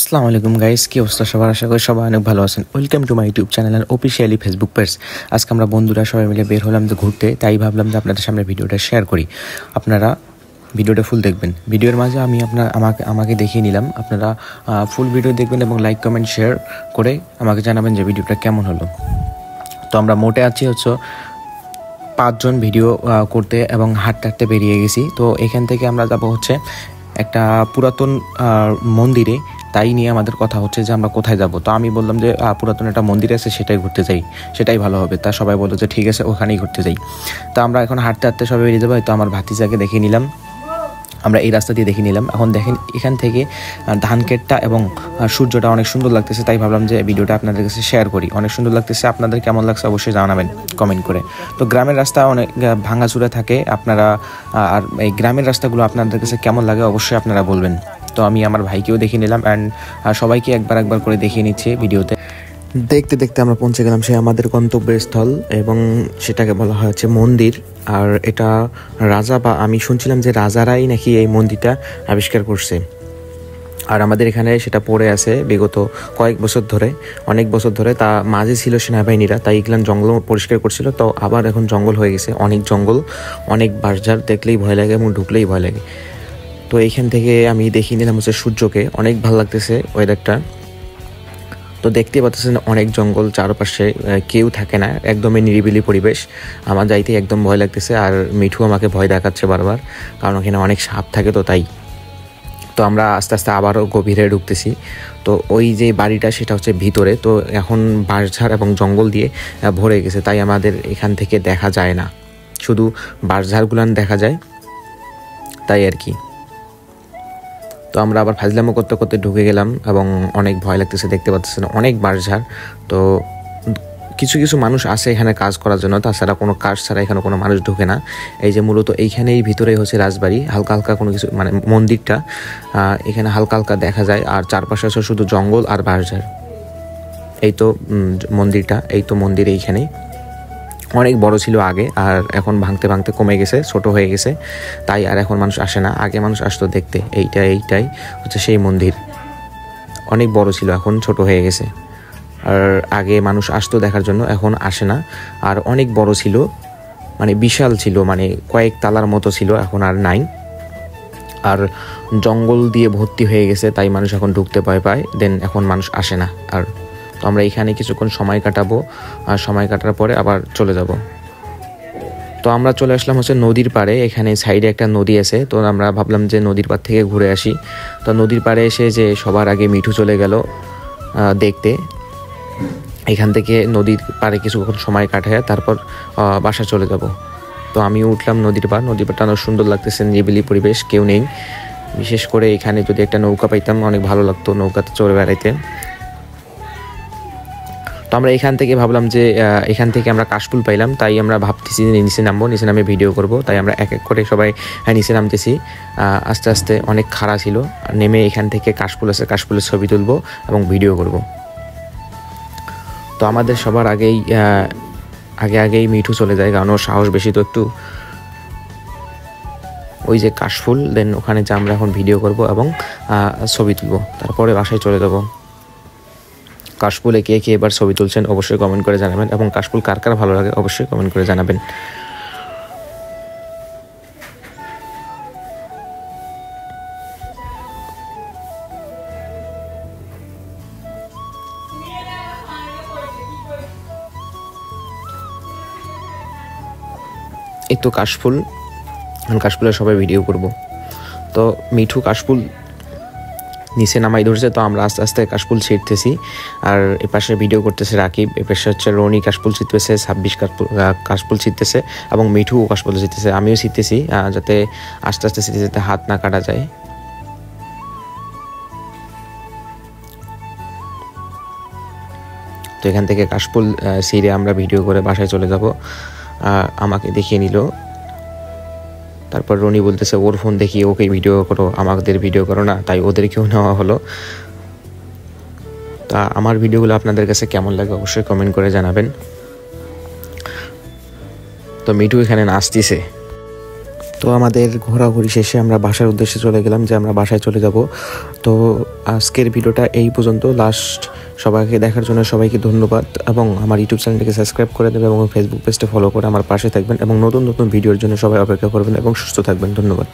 আসসালামু আলাইকুম গাইস, কি অবস্থা সবার? আশা করি সবাই অনেক ভালো আছেন। Welcome to my YouTube channel আর অফিসিয়ালি ফেসবুক পেজ। আজকে আমরা বন্ধুরা সবাই মিলে বের হলাম যে ঘুরতে, তাই ভাবলাম যে আপনাদের সামনে ভিডিওটা শেয়ার করি। আপনারা ভিডিওটা ফুল দেখবেন। ভিডিওর মাঝে আমি আমাকে দেখিয়ে নিলাম। আপনারা ফুল ভিডিও দেখবেন এবং লাইক কমেন্ট শেয়ার করে আমাকে জানাবেন যে ভিডিওটা কেমন হলো। তো আমরা মোটে আছি 5 জন ভিডিও করতে এবং হাঁটতে বেরিয়ে গেছি। তো এখান থেকে আমরা যাব একটা পুরাতন মন্দিরে। তাই নিয়ে আমাদের কথা হচ্ছে যে আমরা কোথায় যাব। তো আমি বললাম যে পুরাতন একটা মন্দির আছে, সেটাই ঘুরতে যাই, সেটাই ভালো হবে। তা সবাই বললো যে ঠিক আছে, ওখানেই ঘুরতে যাই। তো আমরা এখন হাঁটতে সবাই বেরিয়ে যাবো। তো আমার ভাতিজাকে দেখিয়ে নিলাম, আমরা এই রাস্তা দিয়ে দেখে নিলাম। এখন দেখেন এখান থেকে ধানক্ষেতটা এবং সূর্যটা অনেক সুন্দর লাগতেছে, তাই ভাবলাম যে ভিডিওটা আপনাদের কাছে শেয়ার করি। অনেক সুন্দর লাগতেছে, আপনাদের কেমন লাগছে অবশ্যই জানাবেন কমেন্ট করে। তো গ্রামের রাস্তা অনেক ভাঙাচুরা থাকে, আপনারা আর এই গ্রামের রাস্তাগুলো আপনাদের কাছে কেমন লাগে অবশ্যই আপনারা বলবেন। তো আমি আমার ভাইকেও দেখিয়ে নিলাম অ্যান্ড সবাইকে একবার করে দেখিয়ে নিচ্ছি ভিডিওতে। দেখতে দেখতে আমরা পৌঁছে গেলাম সে আমাদের গন্তব্যের স্থল, এবং সেটাকে বলা হচ্ছে মন্দির। আর এটা রাজা, বা আমি শুনছিলাম যে রাজারাই নাকি এই মন্দিরটা আবিষ্কার করছে। আর আমাদের এখানে সেটা পড়ে আছে বিগত কয়েক বছর ধরে, অনেক বছর ধরে। তা মাঝে ছিল সেনাবাহিনীরা, তাই এগুলান জঙ্গল পরিষ্কার করছিল। তো আবার এখন জঙ্গল হয়ে গেছে, অনেক জঙ্গল, অনেক বাঁশঝাড়, দেখলেই ভয় লাগে এবং ঢুকলেই ভয় লাগে। তো এইখান থেকে আমি দেখিয়ে নিলাম সূর্যকে, অনেক ভালো লাগতেছে ওয়েদারটা। তো দেখতে পাচ্ছেন অনেক জঙ্গল, চারপাশে কেউ থাকে না, একদমই নিরিবিলি পরিবেশ। আমার যাইতে একদম ভয় লাগতেছে। আর মিঠু আমাকে ভয় দেখাচ্ছে বারবার, কারণ ওখানে অনেক সাপ থাকে। তো তাই তো আমরা আস্তে আস্তে আবারও গভীরে ঢুকতেছি। তো ওই যে বাড়িটা সেটা ভিতরে। তো এখন বাঁশঝাড় এবং জঙ্গল দিয়ে ভরে গেছে, তাই আমাদের এখান থেকে দেখা যায় না, শুধু বাঁশঝাড়গুলান দেখা যায়, তাই আর কি। তো আমরা আবার ফাজলামো করতে করতে ঢুকে গেলাম এবং অনেক ভয় লাগতেছে, দেখতে পাচ্ছেন অনেক বাঁশঝাড়। তো কিছু মানুষ আসে এখানে কাজ করার জন্য, তাছাড়া কোনো কাজ ছাড়া এখানে কোনো মানুষ ঢুকে না। এই যে মূলত এইখানেই ভিতরে রাজবাড়ি, হালকা কোনো কিছু মানে মন্দিরটা এখানে হালকা দেখা যায়। আর চারপাশে শুধু জঙ্গল আর বাঁশঝাড়। এই তো মন্দিরটা, এই তো মন্দির এইখানেই। অনেক বড় ছিল আগে, আর এখন ভাঙতে কমে গেছে, ছোট হয়ে গেছে, তাই আর এখন মানুষ আসে না। আগে মানুষ আসতো দেখতে। এইটাই সেই মন্দির। অনেক বড় ছিল, এখন ছোট হয়ে গেছে। আর আগে মানুষ আসতো দেখার জন্য, এখন আসে না। আর অনেক বড় ছিল, মানে বিশাল ছিল, মানে কয়েক তালার মতো ছিল, এখন আর নাই। আর জঙ্গল দিয়ে ভর্তি হয়ে গেছে, তাই মানুষ এখন ঢুকতে ভয় পায়, দেন এখন মানুষ আসে না আর। তো আমরা এখানে কিছুক্ষণ সময় কাটাবো, আর সময় কাটার পরে আবার চলে যাব। তো আমরা চলে আসলাম নদীর পাড়ে। এখানে সাইডে একটা নদী আছে, তো আমরা ভাবলাম যে নদীর পাড় থেকে ঘুরে আসি। তো নদীর পাড়ে এসে যে সবার আগে মিঠু চলে গেল দেখতে। এখান থেকে নদীর পাড়ে কিছুক্ষণ সময় কাটায় তারপর বাসা চলে যাব। তো আমিও উঠলাম নদীর পাড়টা অনেক সুন্দর লাগতেছে, নিরিবিলি পরিবেশ, কেউ নেই। বিশেষ করে এখানে যদি একটা নৌকা পাইতাম অনেক ভালো লাগতো, নৌকাতে চড়ে বেড়াইতে। তো আমরা এখান থেকে ভাবলাম যে এখান থেকে আমরা কাশফুল পাইলাম, তাই আমরা ভাবতেছি যে নিচে নামে ভিডিও করব। তাই আমরা এক করে সবাই নিচে নামতেছি। আস্তে আস্তে অনেক খাড়া ছিল, নেমে এখান থেকে কাশফুল আছে, কাশফুলের ছবি তুলব এবং ভিডিও করব। তো আমাদের সবার আগেই মিঠু চলে যায়, কারণ ওর সাহস বেশি। তো একটু ওই যে কাশফুল, দেন ওখানে যে আমরা এখন ভিডিও করব এবং ছবি তুলব, তারপরে বাসায় চলে যাব। কাশফুলে কে এবার ছবি তুলছেন অবশ্যই কমেন্ট করে জানাবেন, এবং কাশফুল কার ভালো লাগে অবশ্যই কমেন্ট করে জানাবেন। এই তো কাশফুলের সবাই ভিডিও করব। তো মিঠু কাশফুল নিচে নামাই ধরছে, তো আমরা আস্তে আস্তে কাশফুল ছিটতেছি। আর এপাশে ভিডিও করতেছে রাকিব, এপাশে রনি কাশফুল ছিটতেছে, 26 কাশফুল ছিটতেছে, এবং মিঠুও কাশফুল ছিটতেছে। আমিও ছিটতেছি, যাতে আস্তে আস্তে ছিটতে যাতে হাত না কাটা যায়। তো এখান থেকে কাশফুল ছিঁড়ে আমরা ভিডিও করে বাসায় চলে যাব। আমাকে দেখিয়ে নিল, তারপর রনি বলতেছে ওর ফোন দেখিয়ে ওকে ভিডিও করো, আমাদের ভিডিও করো না, তাই ওদেরকেও নেওয়া হলো। তা আমার ভিডিওগুলো আপনাদের কাছে কেমন লাগে অবশ্যই কমেন্ট করে জানাবেন। তো মিঠু এখানে নাচতেছে। তো আমাদের ঘোরাঘুরি শেষে আমরা বাসার উদ্দেশ্যে চলে গেলাম, যে আমরা বাসায় চলে যাব। তো আজকের ভিডিওটা এই পর্যন্ত লাস্ট। সবাইকে দেখার জন্য সবাইকে ধন্যবাদ, এবং আমার ইউটিউব চ্যানেলটিকে সাবস্ক্রাইব করে দেবেন এবং ফেসবুক পেজটা ফলো করে আমার পাশে থাকবেন, এবং নতুন নতুন ভিডিওর জন্য সবাই অপেক্ষা করবেন এবং সুস্থ থাকবেন। ধন্যবাদ।